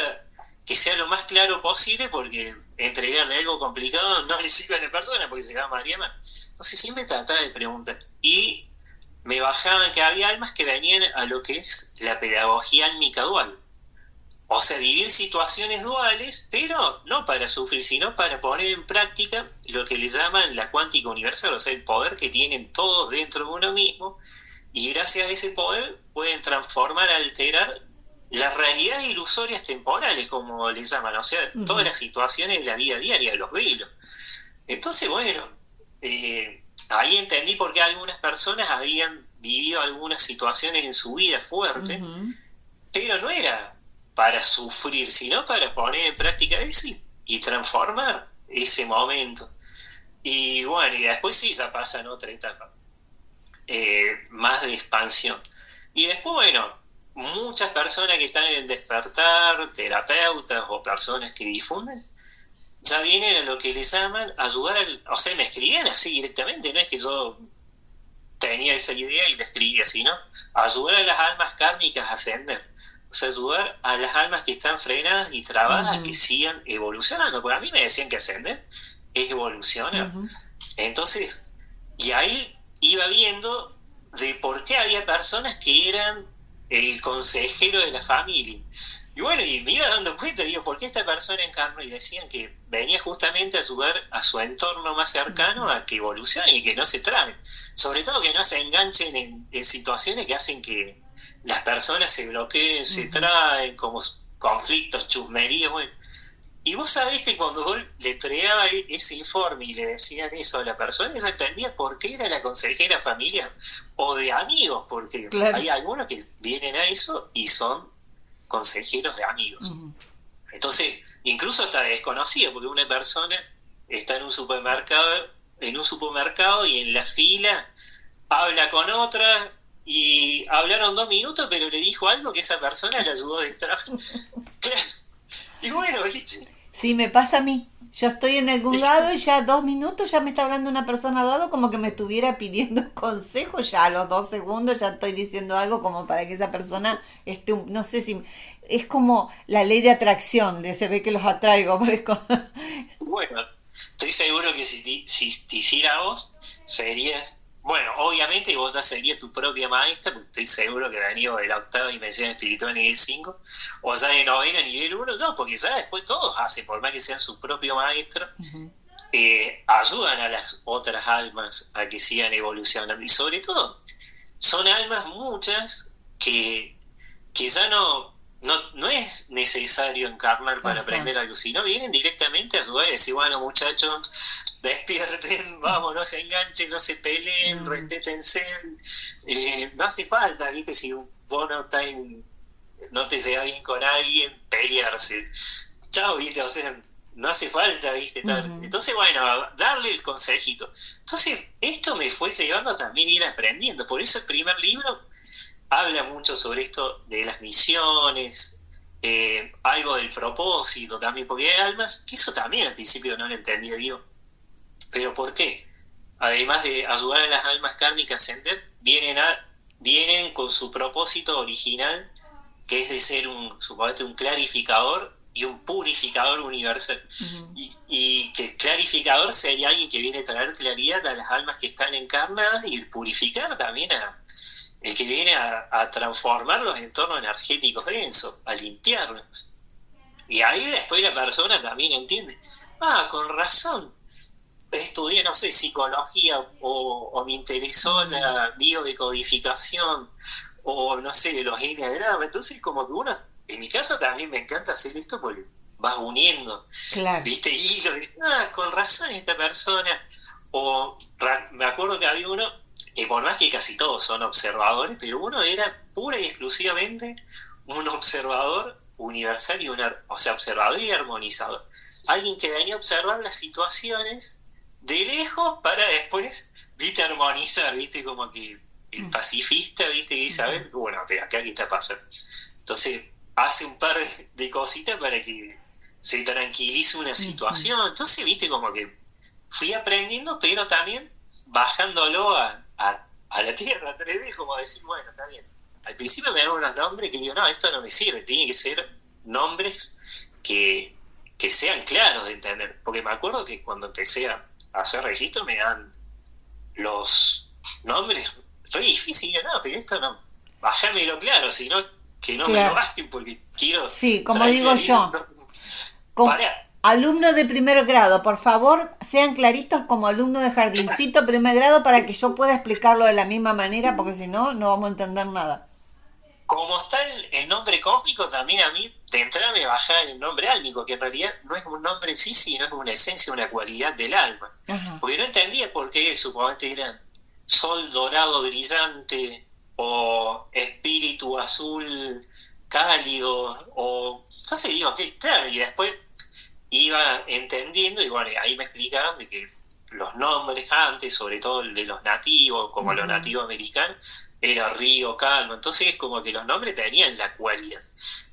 que sea lo más claro posible, porque entregarle algo complicado no le sirve a la persona, porque se va a marear más. Entonces siempre trataba de preguntar. Y me bajaban que había almas que venían a lo que es la pedagogía álmica dual. O sea, vivir situaciones duales, pero no para sufrir, sino para poner en práctica lo que le llaman la cuántica universal, o sea, el poder que tienen todos dentro de uno mismo, y gracias a ese poder pueden transformar, alterar las realidades ilusorias temporales, como le llaman, o sea, todas las situaciones de la vida diaria, los velos. Entonces, bueno, ahí entendí por qué algunas personas habían vivido algunas situaciones en su vida fuertes, pero no era para sufrir, sino para poner en práctica eso y transformar ese momento. Y bueno, y después sí, ya pasa en otra etapa, más de expansión. Y después, bueno, muchas personas que están en el despertar, terapeutas o personas que difunden, ya vienen a lo que les llaman ayudar o sea, me escribían así directamente, no es que yo tenía esa idea y la escribía así, ¿no? Ayudar a las almas kármicas a ascender. O sea, ayudar a las almas que están frenadas y trabadas a que sigan evolucionando. Porque a mí me decían que ascender es evolucionar. Entonces, y ahí iba viendo de por qué había personas que eran el consejero de la familia. Y bueno, y me iba dando cuenta, digo, ¿por qué esta persona encarnó? Y decían que venía justamente a ayudar a su entorno más cercano a que evolucione y que no se traben. Sobre todo que no se enganchen en situaciones que hacen que las personas se bloqueen, se traen, como conflictos, chusmerías, bueno. Y vos sabés que cuando vos le entregaba ese informe y le decían eso a la persona, ella entendía por qué era la consejera familiar o de amigos, porque hay algunos que vienen a eso y son consejeros de amigos. Entonces, incluso hasta desconocido, porque una persona está en un supermercado y en la fila habla con otra y hablaron 2 minutos, pero le dijo algo que esa persona le ayudó detrás. Claro. Y bueno, ¿viste? Sí, me pasa a mí. Yo estoy en algún lado y ya 2 minutos ya me está hablando una persona al lado como que me estuviera pidiendo consejo, ya a los 2 segundos ya estoy diciendo algo como para que esa persona esté, no sé si, es como la ley de atracción, de se ve que los atraigo, parezco. Bueno, estoy seguro que si te hiciera vos, serías, bueno, obviamente vos ya serías tu propia maestra, porque estoy seguro que venido de la octava dimensión espiritual nivel 5 o ya de novena nivel 1 no, porque ya después todos hacen, por más que sean su propio maestro, Ujú. ayudan a las otras almas a que sigan evolucionando, y sobre todo, son almas muchas que ya no es necesario encarnar para Ajá. aprender algo, sino vienen directamente a ayudar y decir, bueno muchachos, despierten, vamos, no se enganchen, no se peleen, Mm, respétense, no hace falta, viste, si vos no te llevas bien con alguien, pelearse, chao, viste, o sea, no hace falta, viste, tal. ujú. Entonces, bueno, darle el consejito. Entonces, esto me fue llevando a también ir aprendiendo, por eso el primer libro habla mucho sobre esto de las misiones, algo del propósito también, porque hay almas, que eso también al principio no lo entendía yo. ¿Pero por qué? Además de ayudar a las almas kármicas a ascender, vienen con su propósito original, que es de ser suponete, un clarificador y un purificador universal. Ujú. Y que el clarificador sería alguien que viene a traer claridad a las almas que están encarnadas, y el purificar también el que viene a transformar los entornos energéticos densos, a limpiarlos. Y ahí después la persona también entiende, con razón, estudié, no sé, psicología o me interesó Mm, la biodecodificación o no sé, los enneagramas. Entonces como que uno, en mi caso también me encanta hacer esto porque vas uniendo, claro. viste, hilos, con razón esta persona. Me acuerdo que había uno, que por más que casi todos son observadores, pero uno era pura y exclusivamente un observador universal o sea, observador y armonizador. Alguien que venía a observar las situaciones de lejos para después, viste, armonizar, viste, como que el Mm, pacifista, viste, que dice, a ujú. ver, bueno, pero acá qué está pasando. Entonces, hace un par de cositas para que se tranquilice una Ujú. situación. Entonces, viste, como que fui aprendiendo, pero también bajándolo a la tierra 3D, como decir, bueno, está bien. Al principio me dan unos nombres que digo, no, esto no me sirve, tiene que ser nombres que sean claros de entender. Porque me acuerdo que cuando empecé a hacer registro me dan los nombres re difíciles, no, pero esto no, bájamelo claro, sino que no me lo Claro. bajen porque quiero Sí, como traer digo claridad. yo, con Para, alumnos de primer grado, por favor, sean claritos como alumno de claro, jardincito primer grado para que yo pueda explicarlo de la misma manera, porque si no, no vamos a entender nada. como está el nombre cósmico, también a mí de entrada me baja el nombre álmico, que en realidad no es un nombre en sí, sino es una esencia, una cualidad del alma. Ajá. Porque no entendía por qué supuestamente era sol dorado brillante o espíritu azul cálido, o no sé, digo, que claro, y después iba entendiendo, y bueno, ahí me explicaban de que los nombres antes, sobre todo el de los nativos, como los Ujú. nativos americanos, era Río, Calma, entonces es como que los nombres tenían la cualidad.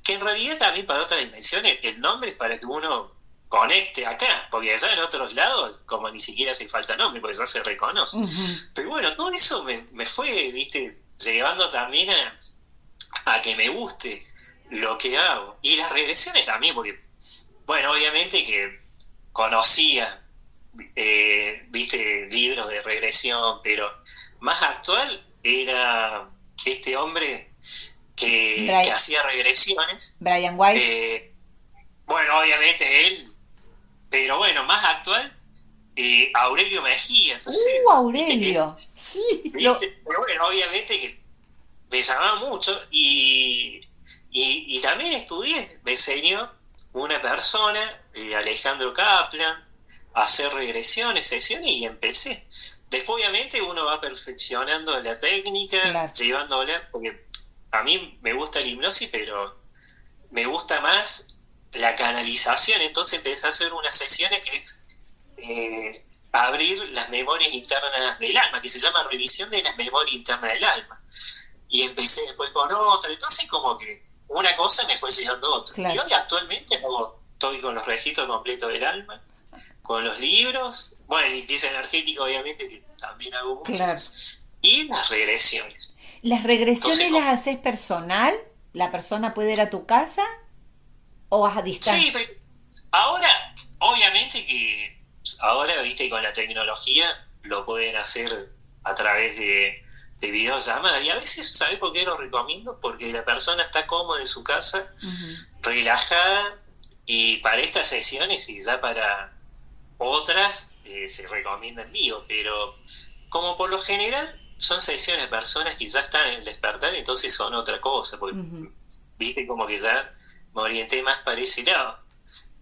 Que en realidad también para otras dimensiones, el nombre es para que uno conecte acá, porque allá en otros lados, como ni siquiera hace falta nombre, porque ya se reconoce. Ujú. Pero bueno, todo eso me fue, viste, llevando también a que me guste lo que hago. Y las regresiones también, porque bueno, obviamente que conocía, viste, libros de regresión, pero más actual era este hombre que Bri- hacía regresiones. Brian Weiss. eh, bueno, obviamente él, pero bueno, más actual, Aurelio Mejía. Entonces, viste que Aurelio. Sí, viste, pero bueno, obviamente que me llamaba mucho y también estudié, me enseñó una persona, Alejandro Kaplan, a hacer regresiones, sesiones y empecé. Después obviamente uno va perfeccionando la técnica, claro. llevándola, porque a mí me gusta la hipnosis, pero me gusta más la canalización, entonces empecé a hacer unas sesiones que es abrir las memorias internas del alma, que se llama revisión de las memorias internas del alma. Y empecé después con otra, entonces como que una cosa me fue llevando a otra. Y Claro. hoy actualmente estoy con los registros completos del alma, con los libros, bueno, limpieza energética obviamente, que también hago Claro. muchas, y las regresiones. ¿Las Entonces, regresiones las haces personal? ¿La persona puede ir a tu casa o vas a sí, distancia? pero ahora, obviamente que ahora, viste, con la tecnología lo pueden hacer a través de videollamadas, y a veces, ¿sabes por qué lo recomiendo? Porque la persona está cómoda en su casa, Ujú. relajada, y para estas sesiones y ya para otras se recomienda en vivo, pero como por lo general son sesiones de personas que ya están en el despertar, entonces son otra cosa, porque Ujú. viste como que ya me orienté más para ese lado,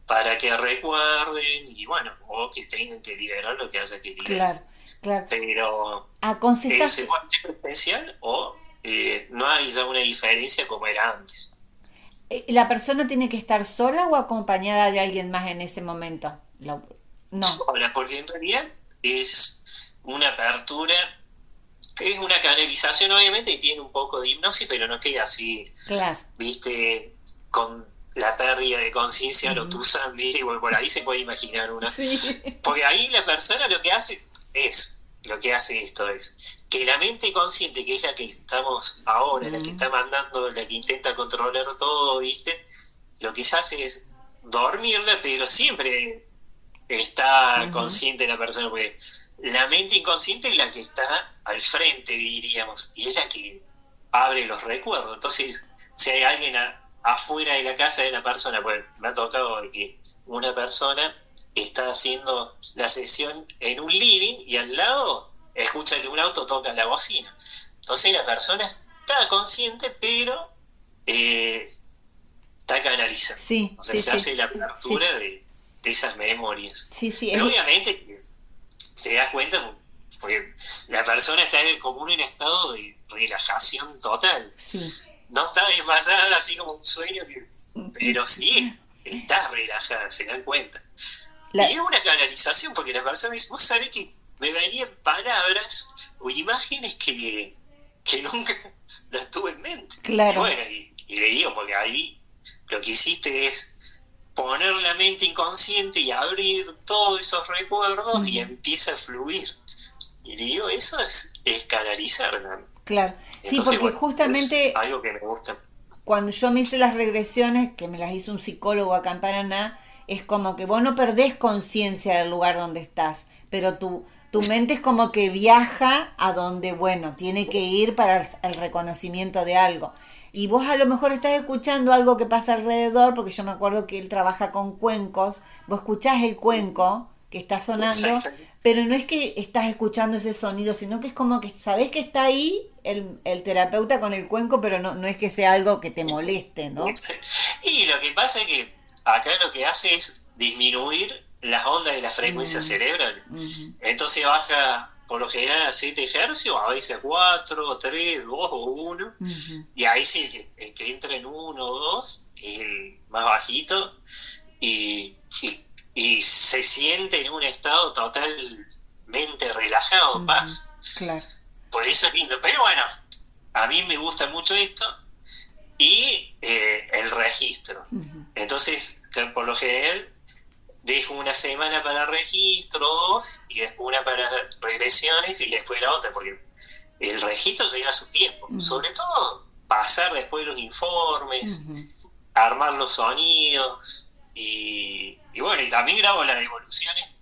para que recuerden y bueno, o que tengan que liberar lo que haya que liberar. Claro, claro. Pero ¿Aconsejas se puede hacer presencial o no hay ya una diferencia como era antes. la persona tiene que estar sola o acompañada de alguien más en ese momento? No, Sola, porque en realidad es una apertura, es una canalización obviamente y tiene un poco de hipnosis, pero no queda así, claro. viste, con la pérdida de conciencia lo Ujú. tusan, viste, y por ahí se puede imaginar una. Sí. Porque ahí la persona lo que hace esto es que la mente consciente, que es la que estamos ahora, la que Mm, está mandando, la que intenta controlar todo, viste, lo que se hace es dormirla, pero siempre está ujú. consciente la persona, porque la mente inconsciente es la que está al frente, diríamos, y es la que abre los recuerdos. Entonces, si hay alguien afuera de la casa de la persona, pues me ha tocado de que una persona está haciendo la sesión en un living y al lado escucha que un auto toca la bocina. Entonces la persona está consciente, pero eh, está canalizando. Sí, O sea, sí, se sí. hace la Sí, apertura de esas memorias. sí, sí, Pero obviamente te das cuenta, porque la persona está como en un estado de relajación total. sí. No está desmayada así como un sueño, pero sí está relajada, se dan cuenta. Y La, es una canalización, porque la persona dice, vos sabés que me venían palabras o imágenes que nunca las tuve en mente. Y claro. bueno, y le digo, porque ahí lo que hiciste es poner la mente inconsciente y abrir todos esos recuerdos y Ujú. empieza a fluir. Y le digo, eso es canalizar, ¿no? Claro. Sí, Entonces, porque bueno, es justamente algo que me gusta. cuando yo me hice las regresiones, que me las hizo un psicólogo acá en Paraná, es como que vos no perdés conciencia del lugar donde estás, pero tu mente es como que viaja a donde, bueno, tiene que ir para el reconocimiento de algo. Y vos a lo mejor estás escuchando algo que pasa alrededor, porque yo me acuerdo que él trabaja con cuencos, vos escuchás el cuenco que está sonando, Exactamente. pero no es que estás escuchando ese sonido, sino que es como que sabés que está ahí el terapeuta con el cuenco, pero no, no es que sea algo que te moleste, ¿no? Y lo que pasa es que acá lo que hace es disminuir las ondas de la frecuencia Mm, cerebral. ujú, Entonces baja por lo general a 7 hercios, a veces a 4, 3, 2 o 1. ujú, Y ahí sí, el que entra en 1 o 2 es el más bajito y, y, y se siente en un estado totalmente relajado, ujú. paz. Claro. Por eso es lindo. Pero bueno, a mí me gusta mucho esto y el registro. Ujú, Entonces, que por lo general, dejo una semana para registros y después una para regresiones y después la otra, porque el registro lleva su tiempo. ujú, Sobre todo, pasar después los informes, ujú. armar los sonidos y bueno, y también grabo las devoluciones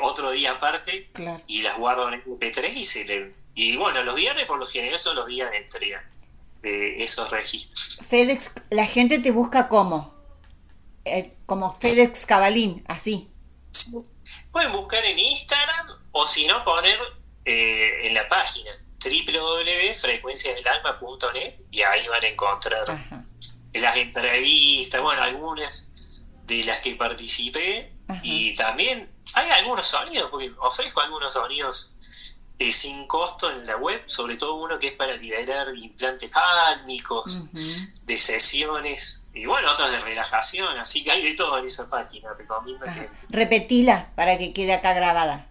otro día aparte Claro. y las guardo en MP3 y bueno, los viernes por lo general son los días de entrega de esos registros. FedEx, la gente te busca como FedEx Cabalín, así. Sí. Pueden buscar en Instagram o si no poner en la página www.frecuenciasdelalma.net y ahí van a encontrar Ajá, las entrevistas, bueno, algunas de las que participé ajá, y también hay algunos sonidos, porque ofrezco algunos sonidos sin costo en la web, sobre todo uno que es para liberar implantes álmicos, ujú, de sesiones y bueno, otros de relajación, así que hay de todo en esa página, recomiendo que ajá. entre. Repetila para que quede acá grabada.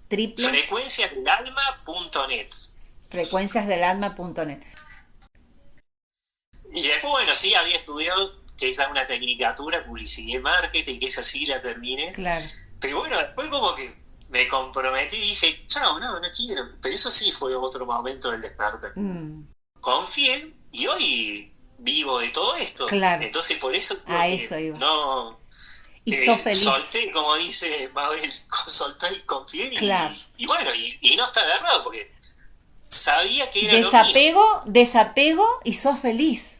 Triple Frecuenciasdelalma.net. frecuenciasdelalma.net. Y después, bueno, sí, había estudiado que es una tecnicatura, publicidad y marketing, que esa sí la terminé, Claro. Pero bueno, después como que me comprometí y dije, chao, no quiero. Pero eso sí fue otro momento del despertar. Mm, Confié y hoy vivo de todo esto. claro, Entonces por eso creo a que eso iba. no Y sos feliz. solté, como dice Mabel, solté y confié Claro. y bueno, y no está agarrado porque sabía que era lo mío. Desapego y sos feliz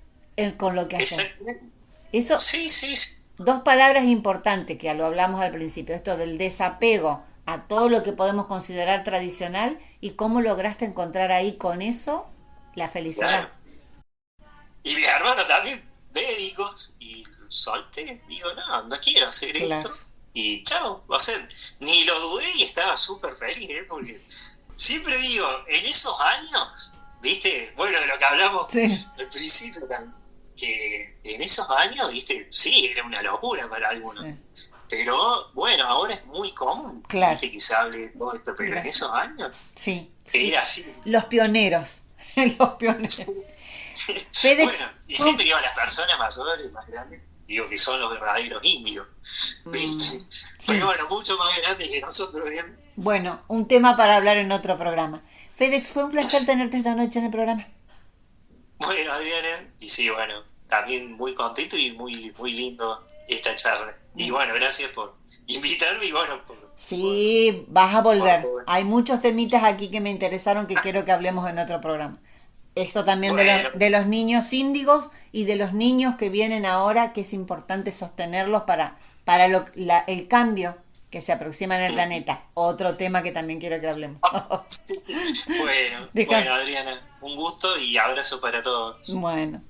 con lo que haces. Exactamente. Eso, Sí, sí, sí. dos palabras importantes que lo hablamos al principio, esto del desapego a todo lo que podemos considerar tradicional y cómo lograste encontrar ahí con eso la felicidad. Claro. Y mi hermano también, médicos, y solté, digo, no quiero hacer Claro. esto. Y chao, o sea, ni lo dudé y estaba súper feliz, porque siempre digo, en esos años, viste, bueno, de lo que hablamos Sí, al principio también, que en esos años, viste, sí, era una locura para algunos. sí, Pero bueno, ahora es muy común, claro, viste, que se hable de todo esto, pero en claro. esos años Sí, sí. era así. Los pioneros, los pioneros. FedEx Bueno, y fue siempre digo a las personas mayores, más grandes, digo que son los verdaderos indios, ¿viste? Pero sí. bueno, mucho más grandes que nosotros, digamos. Bueno, un tema para hablar en otro programa. FedEx, fue un placer tenerte esta noche en el programa. Bueno, Adriana, y sí, bueno, también muy contento y muy lindo esta charla. Y bueno, gracias por invitarme y bueno, Sí, vas a volver. por- Hay muchos temitas aquí que me interesaron que quiero que hablemos en otro programa. Esto también bueno, de los niños índigos y de los niños que vienen ahora, que es importante sostenerlos para el cambio que se aproxima en el planeta. Otro tema que también quiero que hablemos. Deja, bueno, Adriana, un gusto y abrazo para todos. bueno,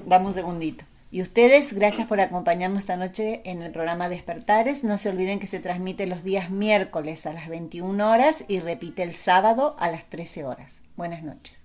dame un segundito. Y ustedes, gracias por acompañarnos esta noche en el programa Despertares. No se olviden que se transmite los días miércoles a las 21 horas y repite el sábado a las 13 horas. Buenas noches.